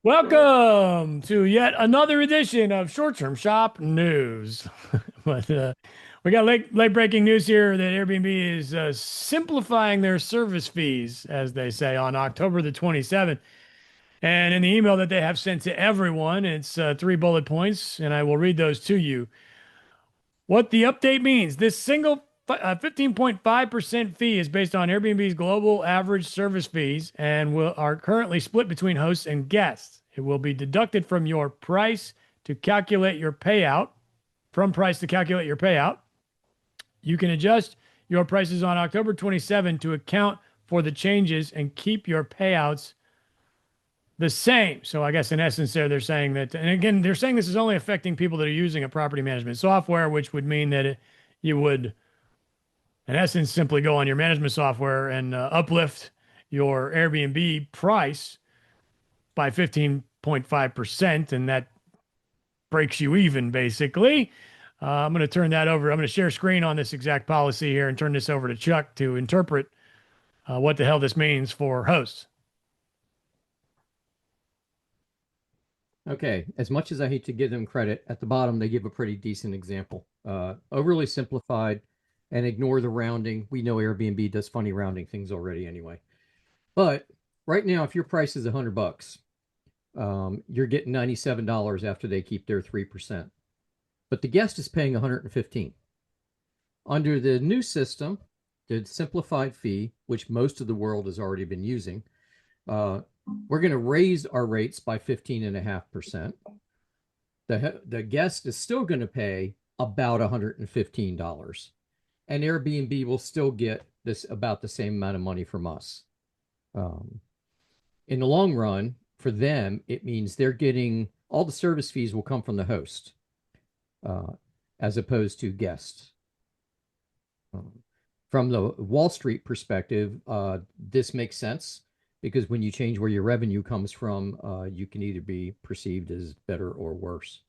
Welcome to yet another edition of Short-Term Shop News. But we got late breaking news here that Airbnb is simplifying their service fees, as they say, on October the 27th. And in the email that they have sent to everyone, it's three bullet points, and I will read those to you. What the update means: this single 15.5% fee is based on Airbnb's global average service fees and are currently split between hosts and guests. It will be deducted from your price to calculate your payout. From price to calculate your payout. You can adjust your prices on October 27 to account for the changes and keep your payouts the same. So I guess in essence there they're saying that, and again, they're saying this is only affecting people that are using a property management software, which would mean that you would, in essence, simply go on your management software and uplift your Airbnb price by 15.5%, and that breaks you even, basically. I'm going to turn that over. I'm going to share screen on this exact policy here and turn this over to Chuck to interpret what the hell this means for hosts. Okay, as much as I hate to give them credit, at the bottom they give a pretty decent example. Overly simplified and ignore the rounding. We know Airbnb does funny rounding things already anyway. But right now, if your price is $100, you're getting $97 after they keep their 3%. But the guest is paying $115. Under the new system, the simplified fee, which most of the world has already been using, we're going to raise our rates by 15.5%. The guest is still going to pay about $115, and Airbnb will still get this about the same amount of money from us. In the long run, for them, it means they're getting all the service fees will come from the host, as opposed to guests. From the Wall Street perspective, this makes sense because when you change where your revenue comes from, you can either be perceived as better or worse.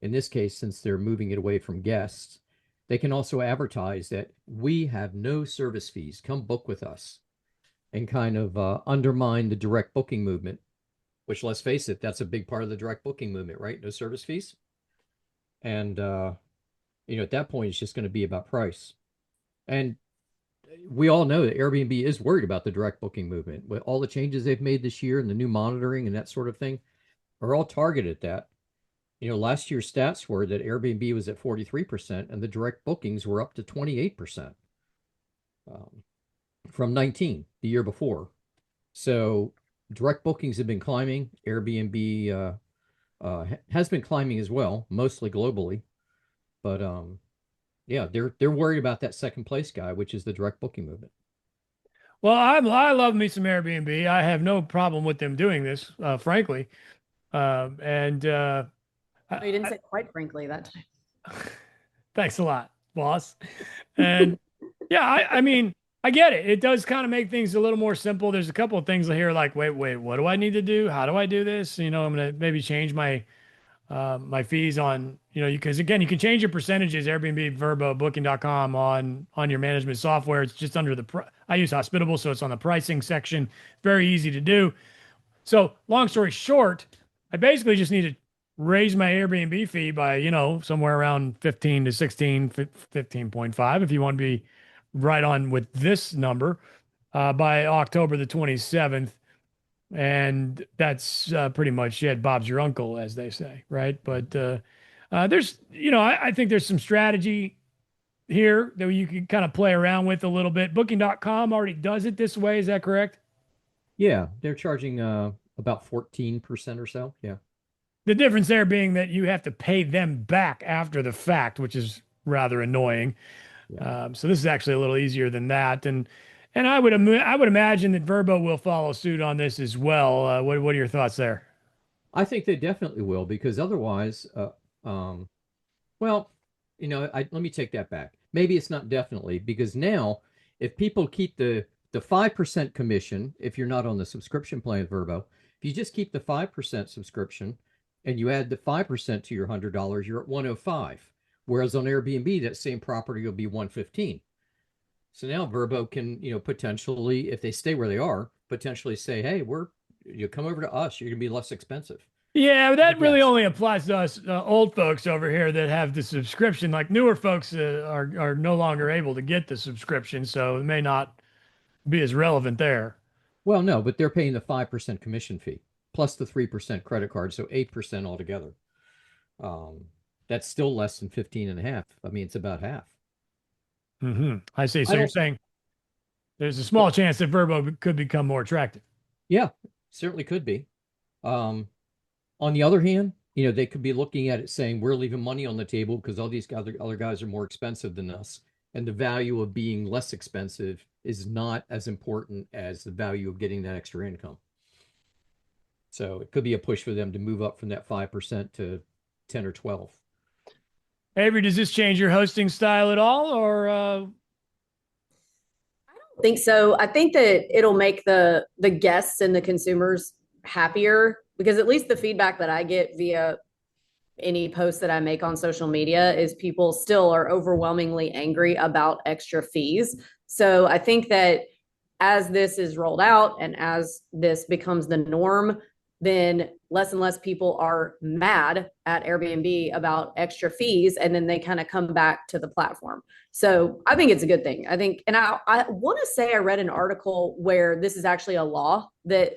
In this case, since they're moving it away from guests, they can also advertise that we have no service fees. Come book with us, and kind of undermine the direct booking movement, which, let's face it, that's a big part of the direct booking movement, right? No service fees. And, at that point, it's just going to be about price. And we all know that Airbnb is worried about the direct booking movement. With all the changes they've made this year and the new monitoring and that sort of thing are all targeted at that. Last year's stats were that Airbnb was at 43% and the direct bookings were up to 28% from 19 the year before. So direct bookings have been climbing. Airbnb has been climbing as well, mostly globally. But yeah, they're worried about that second place guy, which is the direct booking movement. Well, I love me some Airbnb. I have no problem with them doing this, frankly. And Oh, you didn't say quite frankly that time. thanks a lot, boss. And yeah, I mean, I get it. It does kind of make things a little more simple. There's a couple of things here like, wait, what do I need to do? How do I do this? I'm going to maybe change my fees on, because again, you can change your percentages, Airbnb, Vrbo, Booking.com on your management software. It's just under I use Hospitable, so it's on the pricing section. Very easy to do. So long story short, I basically just need to raise my Airbnb fee by, somewhere around 15 to 16, 15.5, if you want to be right on with this number, by October the 27th. And that's pretty much it. Bob's your uncle, as they say, right? But there's, I think there's some strategy here that you can kind of play around with a little bit. Booking.com already does it this way. Is that correct? Yeah, they're charging about 14% or so. Yeah. The difference there being that you have to pay them back after the fact, which is rather annoying. Yeah. So this is actually a little easier than that. And I would imagine that Vrbo will follow suit on this as well. What are your thoughts there? I think they definitely will because otherwise, well, let me take that back. Maybe it's not definitely because now if people keep the 5% commission, if you're not on the subscription plan with Vrbo, if you just keep the 5% subscription and you add the 5% to your $100, you're at 105. Whereas on Airbnb, that same property will be 115. So now Vrbo can, potentially, if they stay where they are, potentially say, hey, we're you come over to us, you're gonna be less expensive. Yeah, but The that really guest. only applies to us old folks over here that have the subscription. Like newer folks are no longer able to get the subscription, so it may not be as relevant there. Well, no, but they're paying the 5% commission fee plus the 3% credit card, so 8% altogether. Um, that's still less than 15 and a half. I mean, it's about half. I see. I So you're don't, saying there's a small chance that Vrbo could become more attractive. yeah, certainly could be. Um, on the other hand, they could be looking at it saying we're leaving money on the table because all these other guys are more expensive than us. And the value of being less expensive is not as important as the value of getting that extra income. So it could be a push for them to move up from that 5% to 10 or 12. Avery, does this change your hosting style at all, or Think so. I think that it'll make the guests and the consumers happier because at least the feedback that I get via any post that I make on social media is people still are overwhelmingly angry about extra fees. So I think that as this is rolled out and as this becomes the norm, then less and less people are mad at Airbnb about extra fees, and then they kind of come back to the platform. So I think it's a good thing. I think, and I want to say I read an article where this is actually a law that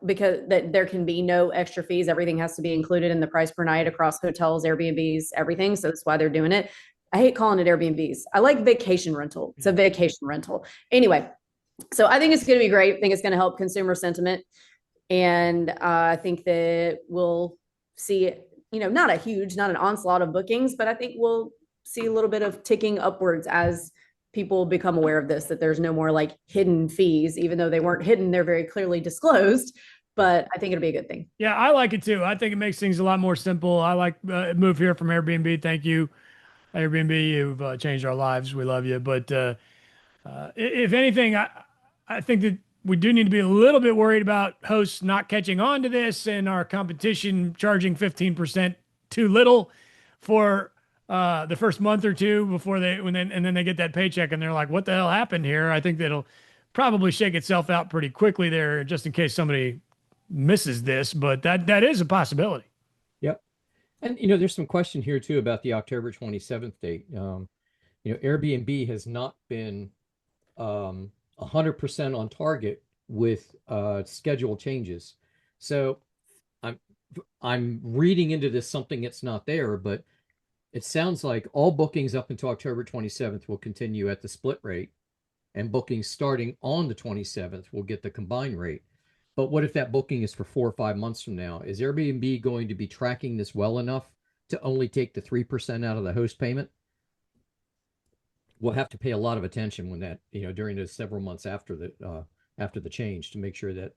because that there can be no extra fees. Everything has to be included in the price per night across hotels, Airbnbs, everything. So that's why they're doing it. I hate calling it Airbnbs. I like vacation rental. It's a vacation rental. Anyway, so I think it's going to be great. I think it's going to help consumer sentiment. And I think that we'll see, not an onslaught of bookings, but I think we'll see a little bit of ticking upwards as people become aware of this, that there's no more like hidden fees, even though they weren't hidden, they're very clearly disclosed. But I think it'll be a good thing. yeah, I like it too. I think it makes things a lot more simple. I like move here from Airbnb. Thank you, Airbnb. You've changed our lives. We love you. But if anything, I think that we do need to be a little bit worried about hosts not catching on to this and our competition charging 15% too little for the first month or two before and then they get that paycheck and they're like, what the hell happened here? I think that'll probably shake itself out pretty quickly there, just in case somebody misses this. But that is a possibility. Yep. And, there's some question here too about the October 27th date. Airbnb has not been 100% on target with schedule changes. So I'm reading into this something that's not there, but it sounds like all bookings up until October 27th will continue at the split rate, and bookings starting on the 27th will get the combined rate. But what if that booking is for 4 or 5 months from now? Is Airbnb going to be tracking this well enough to only take the 3% out of the host payment? We'll have to pay a lot of attention when that, during those several months after the change to make sure that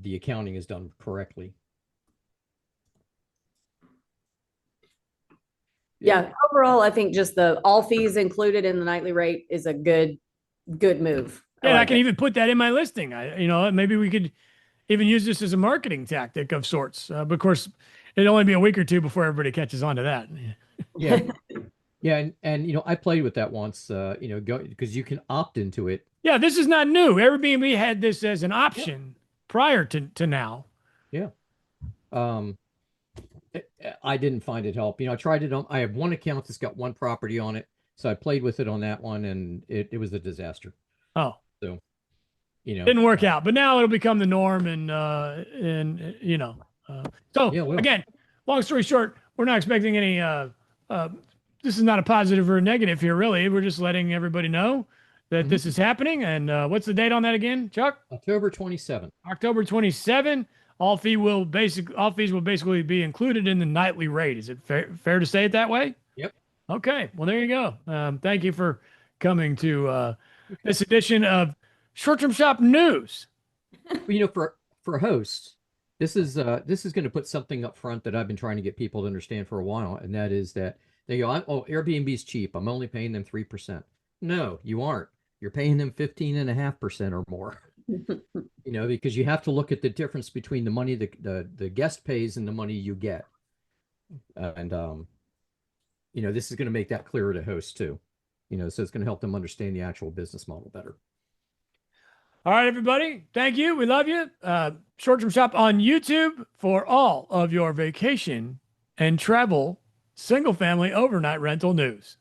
the accounting is done correctly. Yeah. Overall, I think just the all fees included in the nightly rate is a good move. Yeah, I can even put that in my listing. Maybe we could even use this as a marketing tactic of sorts. But of course, it'd only be a week or two before everybody catches on to that. Yeah. Yeah, and I played with that once, because you can opt into it. Yeah, this is not new. Airbnb had this as an option prior to now. Yeah. I didn't find it help. I tried it on. I have one account that's got one property on it, so I played with it on that one, and it was a disaster. Oh, so didn't work out. But now it'll become the norm, and so Yeah, well. again, long story short, we're not expecting any. This is not a positive or a negative here, really. We're just letting everybody know that this is happening. And what's the date on that again, Chuck? October 27th. October 27. All fees will basically be included in the nightly rate. Is it fair to say it that way? Yep. Okay. Well, there you go. Thank you for coming to this edition of Short Term Shop News. Well, for hosts, this is going to put something up front that I've been trying to get people to understand for a while, and that is that they go, "Oh, Airbnb's cheap. I'm only paying them 3%." No, you aren't. You're paying them 15.5% or more. Because you have to look at the difference between the money the guest pays and the money you get. And this is going to make that clearer to hosts too. So it's going to help them understand the actual business model better. All right, everybody. Thank you. We love you. Short Term Shop on YouTube for all of your vacation and travel single family overnight rental news.